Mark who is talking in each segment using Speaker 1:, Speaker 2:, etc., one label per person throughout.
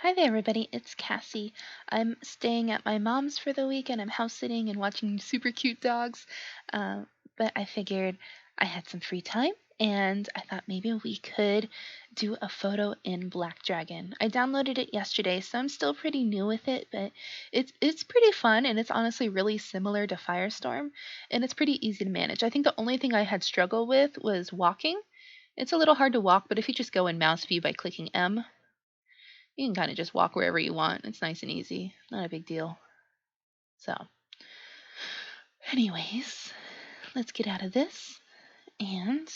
Speaker 1: Hi there, everybody. It's Cassie. I'm staying at my mom's for the weekend. I'm house sitting and watching super cute dogs. Uh, but I figured I had some free time and I thought maybe we could do a photo in Black Dragon. I downloaded it yesterday, so I'm still pretty new with it, but it's pretty fun and it's honestly really similar to Firestorm and it's pretty easy to manage. I think the only thing I had struggled with was walking. It's a little hard to walk, but if you just go in mouse view by clicking M, you can kind of just walk wherever you want. It's nice and easy. Not a big deal. So, anyways, let's get out of this. And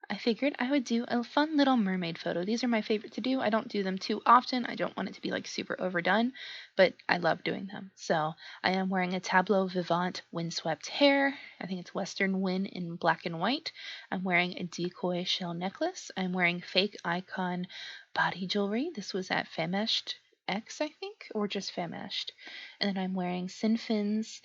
Speaker 1: I figured I would do a fun little mermaid photo. These are my favorite to do. I don't do them too often. I don't want it to be like super overdone, but I love doing them. So I am wearing a Tableau Vivant windswept hair. I think it's Western Wind in black and white. I'm wearing a Decoy shell necklace. I'm wearing FakeIcon body jewelry. This was at Fameshed X, I think, or just Fameshed. And then I'm wearing Cynfin's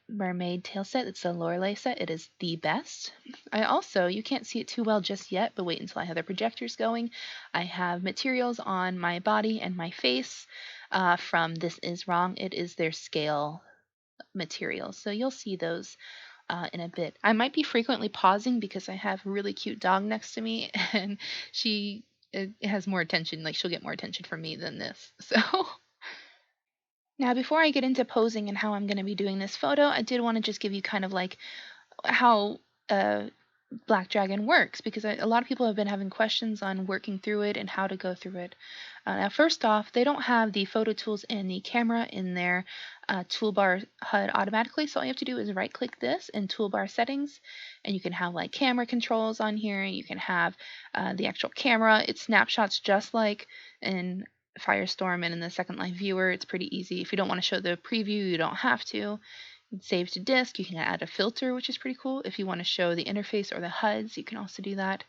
Speaker 1: Mermaid tail set. It's a Lorelei set. It is the best. I also, you can't see it too well just yet, but wait until I have the projectors going. I have materials on my body and my face from This Is Wrong. It is their scale materials. So you'll see those in a bit. I might be frequently pausing because I have a really cute dog next to me and she has more attention. Like she'll get more attention from me than this. So now, before I get into posing and how I'm going to be doing this photo, I did want to just give you kind of like how Black Dragon works, because a lot of people have been having questions on working through it and how to go through it. Now, first off, they don't have the photo tools and the camera in their toolbar HUD automatically, so all you have to do is right-click this in toolbar settings, and you can have like camera controls on here. You can have the actual camera. It snapshots just like in Firestorm and in the Second Life viewer. It's pretty easy. If you don't want to show the preview, you don't have to. Save to disk. You can add a filter, which is pretty cool. If you want to show the interface or the HUDs, you can also do that.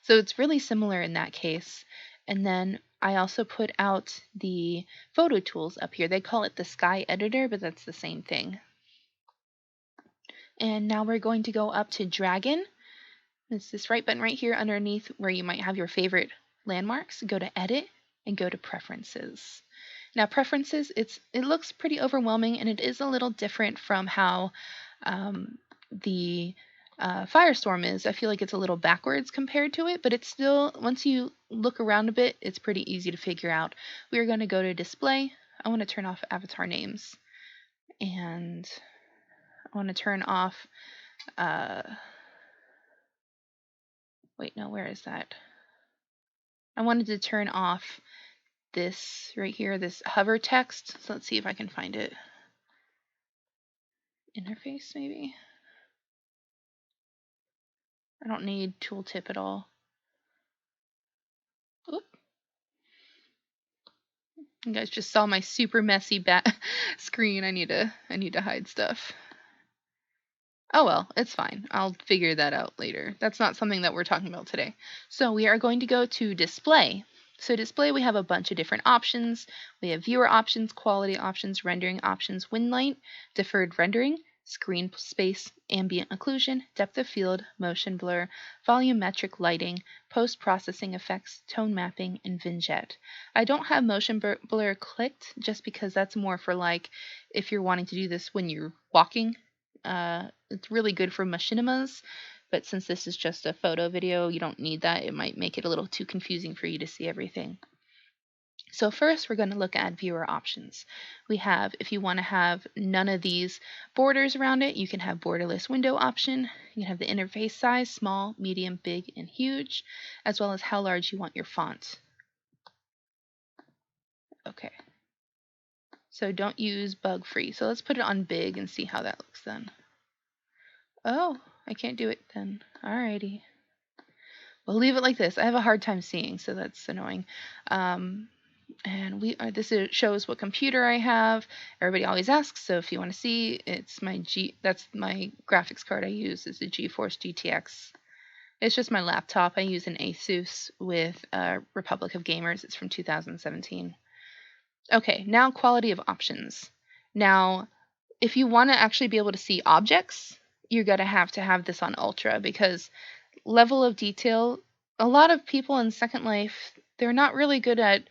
Speaker 1: So it's really similar in that case. And then I also put out the photo tools up here. They call it the Skye editor, but that's the same thing. And now we're going to go up to Dragon. It's this right button right here underneath where you might have your favorite landmarks. Go to Edit and go to Preferences. Now, preferences, it looks pretty overwhelming, and it is a little different from how the Firestorm is. I feel like it's a little backwards compared to it, but it's still, once you look around a bit, it's pretty easy to figure out. We are going to go to Display. I want to turn off avatar names, and I want to turn off, wait, no, where is that? I wanted to turn off this right here, this hover text. So let's see if I can find it. Interface, maybe? I don't need tooltip at all. Oop. You guys just saw my super messy screen. I need to hide stuff. Oh well, it's fine. I'll figure that out later. That's not something that we're talking about today. So we are going to go to Display. So Display, we have a bunch of different options. We have viewer options, quality options, rendering options, wind light, deferred rendering, screen space, ambient occlusion, depth of field, motion blur, volumetric lighting, post-processing effects, tone mapping, and vignette. I don't have motion blur clicked just because that's more for like if you're wanting to do this when you're walking. It's really good for machinimas, but since this is just a photo video, you don't need that. It might make it a little too confusing for you to see everything. So first, we're going to look at viewer options. We have, if you want to have none of these borders around it, you can have borderless window option. You can have the interface size, small, medium, big, and huge, as well as how large you want your font. Okay. So don't use bug free. So let's put it on big and see how that looks then. Oh, I can't do it then. Alrighty. We'll leave it like this. I have a hard time seeing, so that's annoying. And this shows what computer I have. Everybody always asks, so if you want to see, it's that's my graphics card I use. It's a GeForce GTX. It's just my laptop. I use an Asus with Republic of Gamers. It's from 2017. Okay, now quality of options. Now, if you want to actually be able to see objects, you're going to have this on Ultra, because level of detail, a lot of people in Second Life, they're not really good at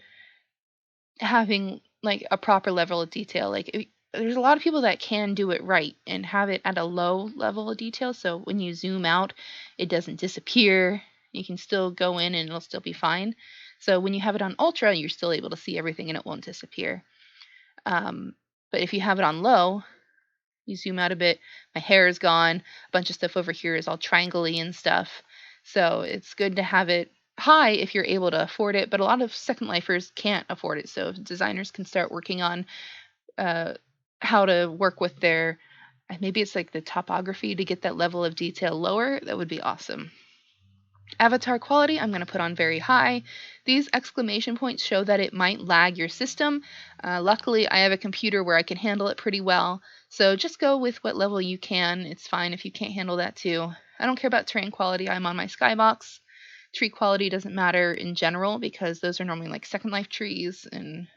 Speaker 1: having like a proper level of detail. Like there's a lot of people that can do it right and have it at a low level of detail, so when you zoom out, it doesn't disappear. You can still go in and it'll still be fine. So when you have it on ultra, you're still able to see everything and it won't disappear. But if you have it on low, you zoom out a bit, my hair is gone, a bunch of stuff over here is all triangle-y and stuff. So it's good to have it high if you're able to afford it, but a lot of second lifers can't afford it. So if designers can start working on how to work with their, maybe it's like the topography to get that level of detail lower, that would be awesome. Avatar quality, I'm going to put on very high. These exclamation points show that it might lag your system. Luckily, I have a computer where I can handle it pretty well. So just go with what level you can. It's fine if you can't handle that too. I don't care about terrain quality. I'm on my skybox. Tree quality doesn't matter in general because those are normally like second life trees and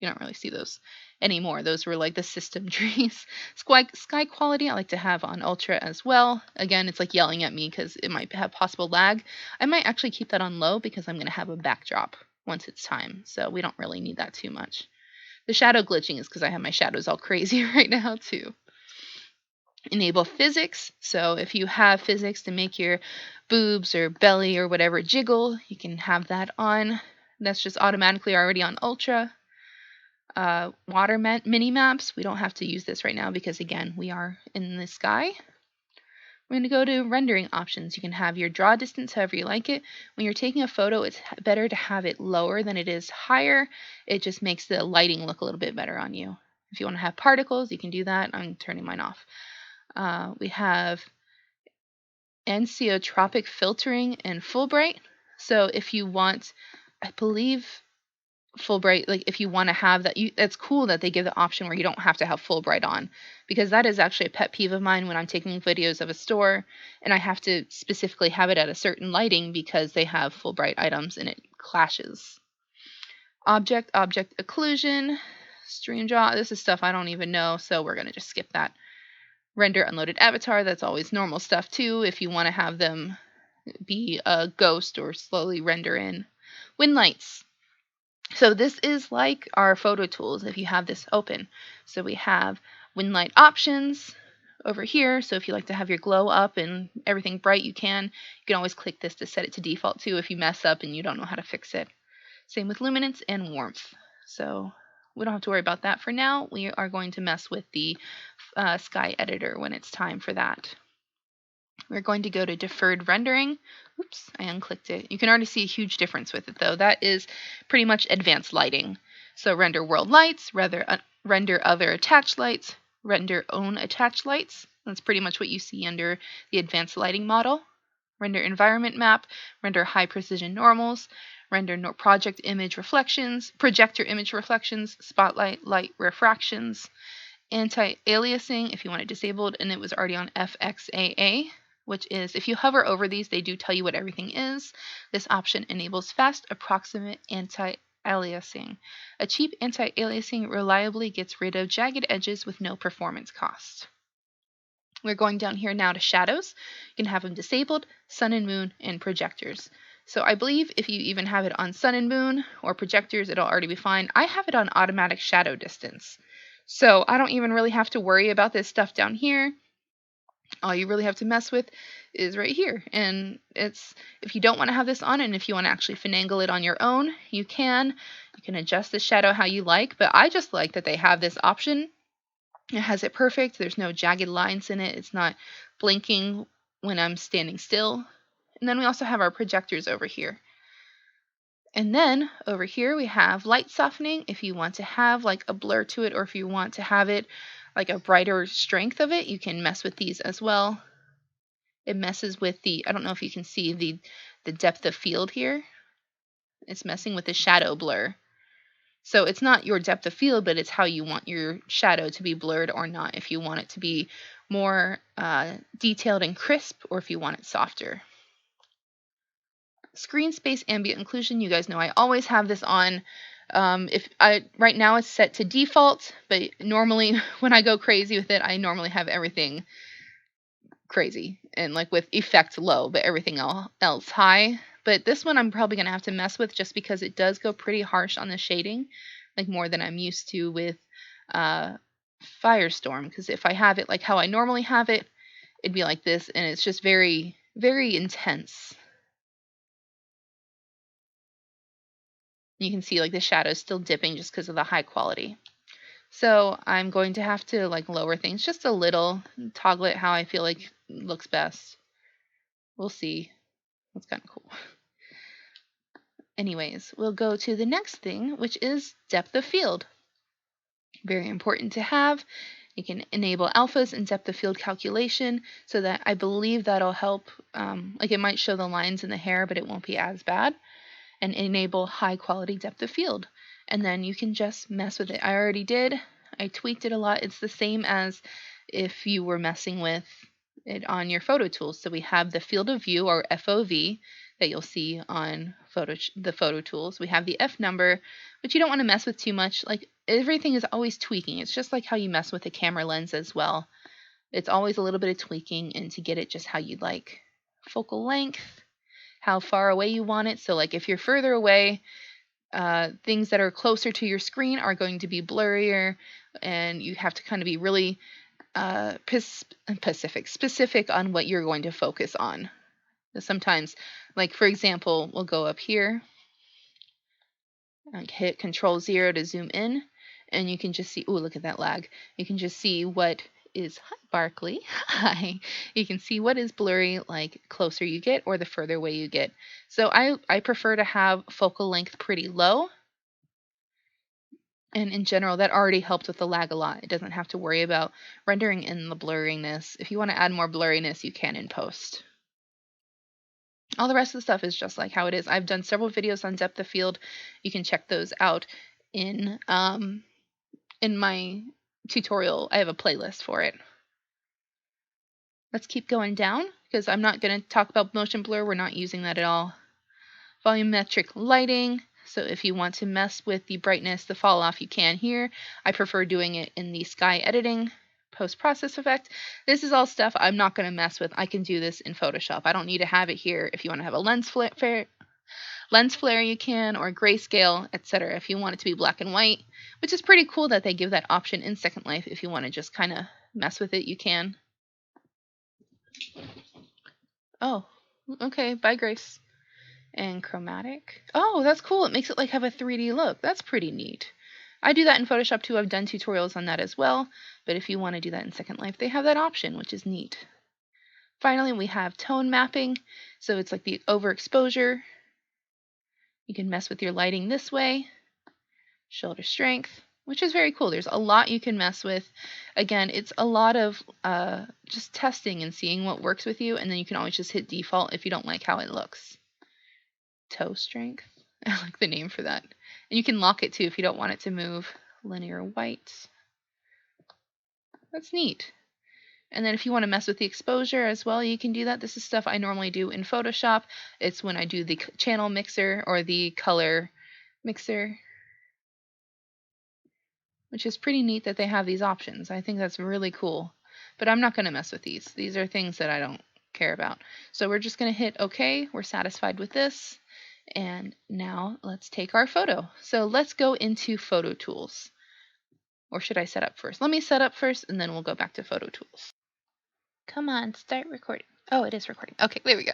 Speaker 1: you don't really see those anymore. Those were like the system trees. Sky quality I like to have on ultra as well. Again, it's like yelling at me because it might have possible lag. I might actually keep that on low because I'm going to have a backdrop once it's time. So we don't really need that too much. The shadow glitching is because I have my shadows all crazy right now too. Enable physics. So if you have physics to make your boobs or belly or whatever jiggle, you can have that on. That's just automatically already on ultra. Water mini maps. We don't have to use this right now because again, we are in the sky. We're going to go to rendering options. You can have your draw distance however you like it. When you're taking a photo, it's better to have it lower than it is higher. It just makes the lighting look a little bit better on you. If you want to have particles, you can do that. I'm turning mine off. We have anisotropic filtering and Fulbright. So if you want, I believe Fulbright, like if you want to have that, it's cool that they give the option where you don't have to have Fulbright on, because that is actually a pet peeve of mine when I'm taking videos of a store and I have to specifically have it at a certain lighting because they have Fulbright items and it clashes. Object occlusion, stream draw, this is stuff I don't even know, so we're going to just skip that. Render unloaded avatar, that's always normal stuff too if you want to have them be a ghost or slowly render in. Wind lights. So this is like our photo tools if you have this open. So we have wind light options over here. So if you like to have your glow up and everything bright, you can always click this to set it to default too if you mess up and you don't know how to fix it. Same with luminance and warmth. So we don't have to worry about that for now. We are going to mess with the Sky editor when it's time for that. We're going to go to deferred rendering. Oops, I unclicked it. You can already see a huge difference with it though. That is pretty much advanced lighting. So render world lights, render other attached lights, render own attached lights. That's pretty much what you see under the advanced lighting model. Render environment map, render high precision normals, render projector image reflections, spotlight light refractions, anti-aliasing if you want it disabled, and it was already on FXAA, which is if you hover over these, they do tell you what everything is. This option enables fast, approximate anti-aliasing. A cheap anti-aliasing reliably gets rid of jagged edges with no performance cost. We're going down here now to shadows. You can have them disabled, sun and moon, and projectors. So I believe if you even have it on sun and moon or projectors, it'll already be fine. I have it on automatic shadow distance. So I don't even really have to worry about this stuff down here. All you really have to mess with is right here. And it's, if you don't want to have this on and if you want to actually finagle it on your own, you can. You can adjust the shadow how you like, but I just like that they have this option. It has it perfect. There's no jagged lines in it. It's not blinking when I'm standing still. And then we also have our projectors over here. And then over here we have light softening if you want to have like a blur to it, or if you want to have it like a brighter strength of it, you can mess with these as well. It messes with the, I don't know if you can see the depth of field here. It's messing with the shadow blur. So it's not your depth of field, but it's how you want your shadow to be blurred or not. If you want it to be more detailed and crisp, or if you want it softer. Screen space ambient occlusion, you guys know I always have this on. Right now it's set to default, but normally when I go crazy with it, I normally have everything crazy and like with effect low, but everything else high. But this one I'm probably going to have to mess with just because it does go pretty harsh on the shading. like more than I'm used to with Firestorm, because if I have it like how I normally have it, it'd be like this, and it's just very, very intense. You can see like the shadows still dipping just because of the high quality. So I'm going to have to like lower things just a little, toggle it how I feel like looks best. We'll see. That's kind of cool. Anyways, we'll go to the next thing, which is depth of field. Very important to have. You can enable alphas and depth of field calculation, so that I believe that'll help. Like it might show the lines in the hair, but it won't be as bad. And enable high quality depth of field. And then you can just mess with it. I already did. I tweaked it a lot. It's the same as if you were messing with it on your photo tools. So we have the field of view, or FOV, that you'll see on the photo tools. We have the F number, but you don't want to mess with too much. Like everything is always tweaking. It's just like how you mess with a camera lens as well. It's always a little bit of tweaking, and to get it just how you'd like. Focal length, how far away you want it. So like if you're further away, things that are closer to your screen are going to be blurrier, and you have to kind of be really specific on what you're going to focus on. Sometimes, like for example, we'll go up here and hit Control-0 to zoom in, and you can just see, ooh, look at that lag. You can just see what is, hi Barkley, hi. You can see what is blurry, like closer you get or the further away you get. So I prefer to have focal length pretty low. And in general, that already helped with the lag a lot. It doesn't have to worry about rendering in the blurriness. If you want to add more blurriness, you can in post. All the rest of the stuff is just like how it is. I've done several videos on depth of field. You can check those out in my tutorial. I have a playlist for it. Let's keep going down, because I'm not going to talk about motion blur. We're not using that at all. Volumetric lighting. So if you want to mess with the brightness, the fall off, you can here. I prefer doing it in the Skye editing post-process effect. This is all stuff I'm not going to mess with. I can do this in Photoshop. I don't need to have it here. If you want to have a lens flare you can, or grayscale, etc. if you want it to be black and white, which is pretty cool that they give that option in Second Life. If you want to just kind of mess with it, you can. Oh, okay, bye Grace. And chromatic. Oh, that's cool. It makes it like have a 3D look. That's pretty neat. I do that in Photoshop too. I've done tutorials on that as well. But if you want to do that in Second Life, they have that option, which is neat. Finally, we have tone mapping. So it's like the overexposure. You can mess with your lighting this way. Shoulder strength, which is very cool. There's a lot you can mess with. Again, it's a lot of just testing and seeing what works with you. And then you can always just hit default if you don't like how it looks. Toe strength. I like the name for that. And you can lock it too if you don't want it to move. Linear white. That's neat. And then if you want to mess with the exposure as well, you can do that. This is stuff I normally do in Photoshop. It's when I do the channel mixer or the color mixer, which is pretty neat that they have these options. I think that's really cool. But I'm not going to mess with these. These are things that I don't care about. So we're just going to hit OK. We're satisfied with this. And now let's take our photo. So let's go into Photo Tools. Or should I set up first? Let me set up first, and then we'll go back to Photo Tools. Come on, start recording. Oh, it is recording. Okay, there we go.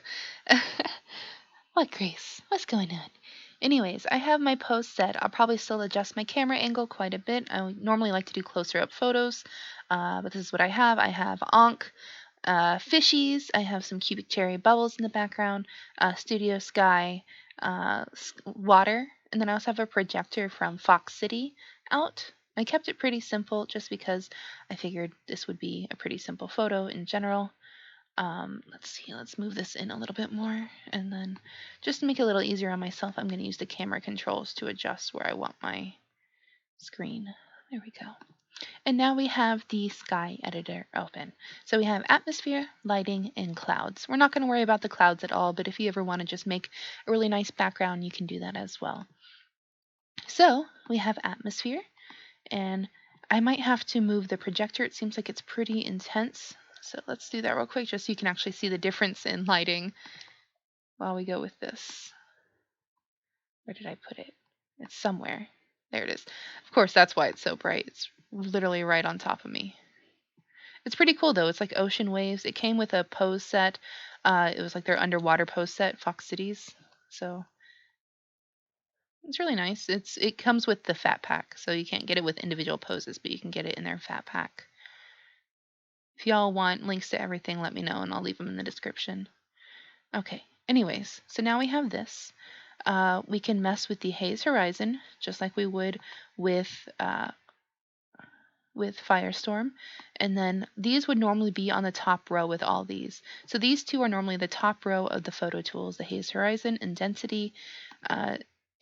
Speaker 1: What, Grace? What's going on? Anyways, I have my pose set. I'll probably still adjust my camera angle quite a bit. I normally like to do closer up photos, but this is what I have. I have Ankh, fishies. I have some cubic cherry bubbles in the background, Studio Skye, water, and then I also have a projector from FoxCity out. I kept it pretty simple just because I figured this would be a pretty simple photo in general. Let's see, let's move this in a little bit more, and then just to make it a little easier on myself, I'm going to use the camera controls to adjust where I want my screen. There we go. And now we have the Skye editor open. So we have atmosphere, lighting, and clouds. We're not going to worry about the clouds at all, but if you ever want to just make a really nice background, you can do that as well. So we have atmosphere, and I might have to move the projector. It seems like it's pretty intense. So let's do that real quick just so you can actually see the difference in lighting while we go with this. Where did I put it? It's somewhere. There it is. Of course, that's why it's so bright. It's literally right on top of me. It's pretty cool though. It's like ocean waves. It came with a pose set. It was like their underwater pose set, FoxCities. So it's really nice. It comes with the fat pack, so you can't get it with individual poses, but you can get it in their fat pack. If y'all want links to everything, let me know and I'll leave them in the description. Okay. Anyways, so now we have this. We can mess with the haze horizon just like we would with Firestorm, and then these would normally be on the top row with all these. So these two are normally the top row of the photo tools, the haze horizon and density,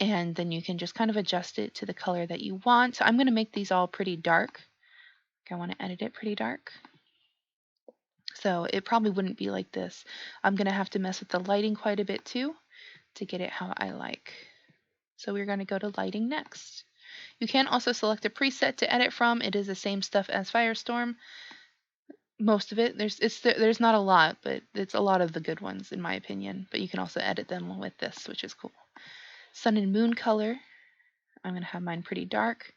Speaker 1: and then you can just kind of adjust it to the color that you want. So I'm going to make these all pretty dark. I want to edit it pretty dark. So it probably wouldn't be like this. I'm going to have to mess with the lighting quite a bit too to get it how I like. So we're going to go to lighting next. You can also select a preset to edit from. It is the same stuff as Firestorm. Most of it. There's not a lot, but it's a lot of the good ones in my opinion. But you can also edit them with this, which is cool. Sun and moon color. I'm going to have mine pretty dark.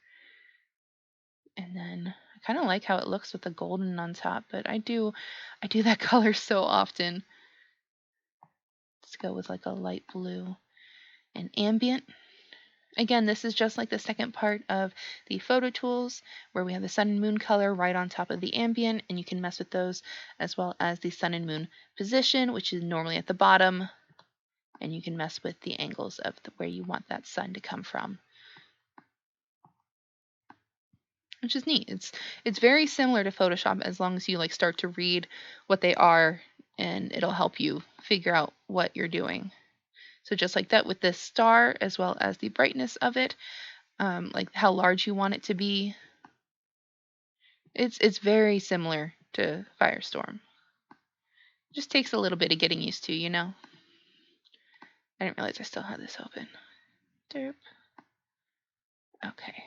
Speaker 1: And then I kind of like how it looks with the golden on top, but I do that color so often. Let's go with like a light blue. And ambient. Again, this is just like the second part of the photo tools where we have the sun and moon color right on top of the ambient, and you can mess with those as well as the sun and moon position, which is normally at the bottom, and you can mess with the angles of where you want that sun to come from, which is neat. It's very similar to Photoshop as long as you like start to read what they are, and it'll help you figure out what you're doing. So just like that with this star as well as the brightness of it, like how large you want it to be. It's very similar to Firestorm. It just takes a little bit of getting used to, you know? I didn't realize I still had this open. Derp. Okay.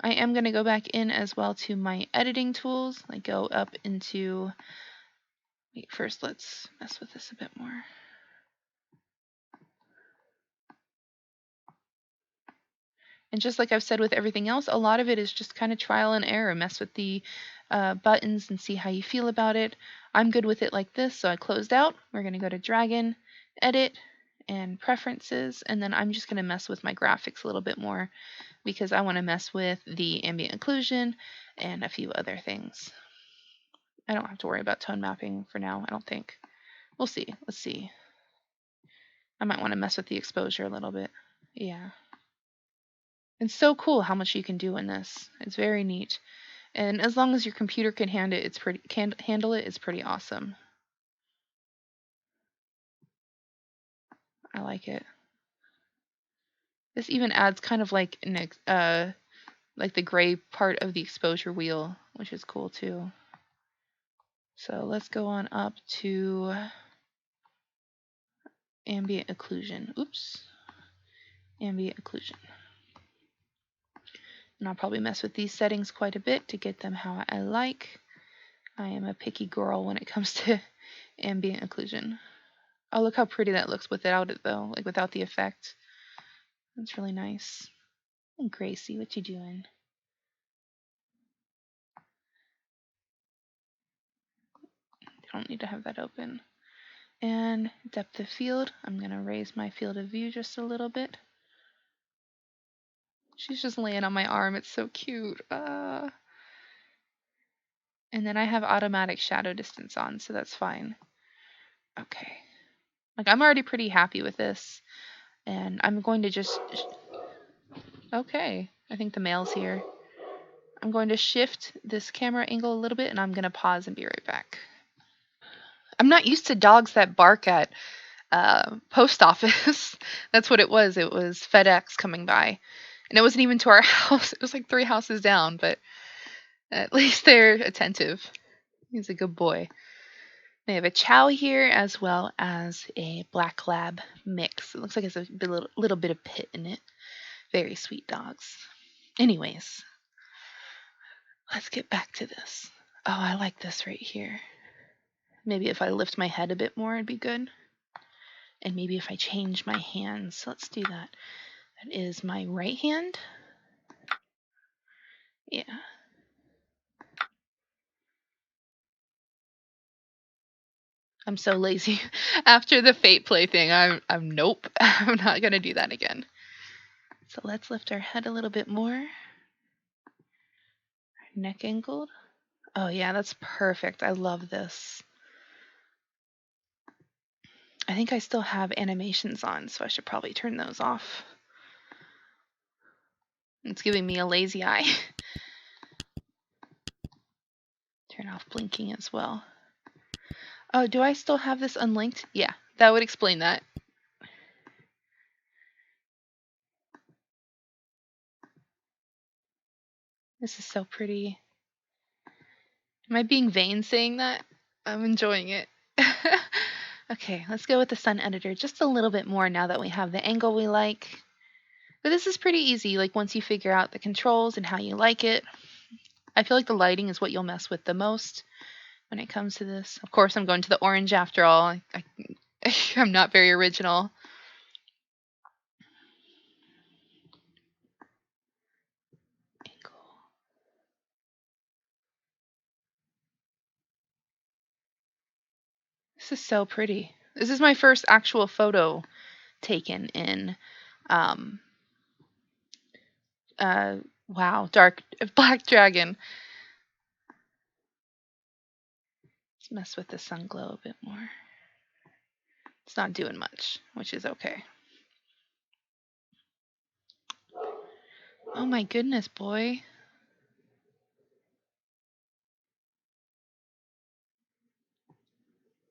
Speaker 1: I am going to go back in as well to my editing tools. I go up into... Wait, first let's mess with this a bit more. And just like I've said with everything else, a lot of it is just kind of trial and error. Mess with the buttons and see how you feel about it. I'm good with it like this, so I closed out. We're going to go to Dragon, Edit, and Preferences, and then I'm just going to mess with my graphics a little bit more because I want to mess with the Ambient Occlusion and a few other things. I don't have to worry about tone mapping for now, I don't think. We'll see. Let's see. I might want to mess with the exposure a little bit. Yeah. It's so cool how much you can do in this. It's very neat. And as long as your computer can handle it, it's pretty awesome. I like it. This even adds kind of like like the gray part of the exposure wheel, which is cool too. So let's go on up to Ambient Occlusion. Oops. Ambient Occlusion. And I'll probably mess with these settings quite a bit to get them how I like. I am a picky girl when it comes to ambient occlusion. Oh, look how pretty that looks without it though, like without the effect. That's really nice. And Gracie, what you doing? You don't need to have that open. And depth of field, I'm gonna raise my field of view just a little bit. She's just laying on my arm, it's so cute. And then I have automatic shadow distance on, so that's fine. Okay. Like I'm already pretty happy with this. And I'm going to just... Okay, I think the male's here. I'm going to shift this camera angle a little bit and I'm going to pause and be right back. I'm not used to dogs that bark at post office. That's what it was. It was FedEx coming by. And it wasn't even to our house. It was like 3 houses down, but at least they're attentive. He's a good boy. They have a chow here as well as a black lab mix. It looks like it's a little bit of pit in it. Very sweet dogs. Anyways, let's get back to this. Oh, I like this right here. Maybe if I lift my head a bit more, it'd be good. And maybe if I change my hands. Let's do that. That is my right hand. Yeah. I'm so lazy. After the fate play thing, I'm nope. I'm not gonna do that again. So let's lift our head a little bit more. Neck angled. Oh yeah, that's perfect. I love this. I think I still have animations on, so I should probably turn those off. It's giving me a lazy eye. Turn off blinking as well. Oh, do I still have this unlinked? Yeah, that would explain that. This is so pretty. Am I being vain saying that? I'm enjoying it. Okay, let's go with the sun editor just a little bit more now that we have the angle we like. But this is pretty easy, like once you figure out the controls and how you like it. I feel like the lighting is what you'll mess with the most when it comes to this. Of course, I'm going to the orange after all. I'm not very original. This is so pretty. This is my first actual photo taken in, wow, Black Dragon. Let's mess with the sun glow a bit more. It's not doing much, which is okay. Oh my goodness, boy.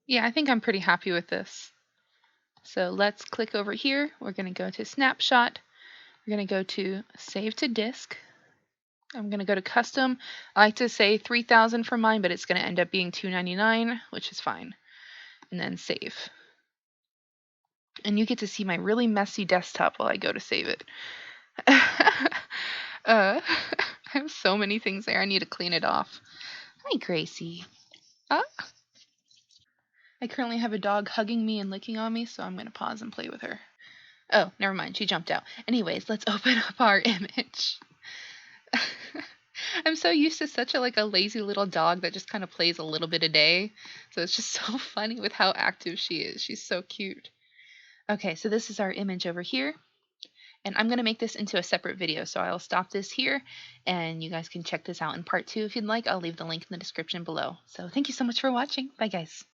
Speaker 1: Yeah, I think I'm pretty happy with this. So let's click over here. We're going to go to Snapshot. We're going to go to Save to Disk. I'm going to go to Custom. I like to say 3,000 for mine, but it's going to end up being $299, which is fine. And then Save. And you get to see my really messy desktop while I go to save it. I have so many things there. I need to clean it off. Hi, Gracie. Ah. I currently have a dog hugging me and licking on me, so I'm going to pause and play with her. Oh, never mind. She jumped out. Anyways, let's open up our image. I'm so used to such a lazy little dog that just kind of plays a little bit a day. So it's just so funny with how active she is. She's so cute. Okay, so this is our image over here. And I'm going to make this into a separate video, so I'll stop this here, and you guys can check this out in part 2 if you'd like. I'll leave the link in the description below. So thank you so much for watching. Bye, guys.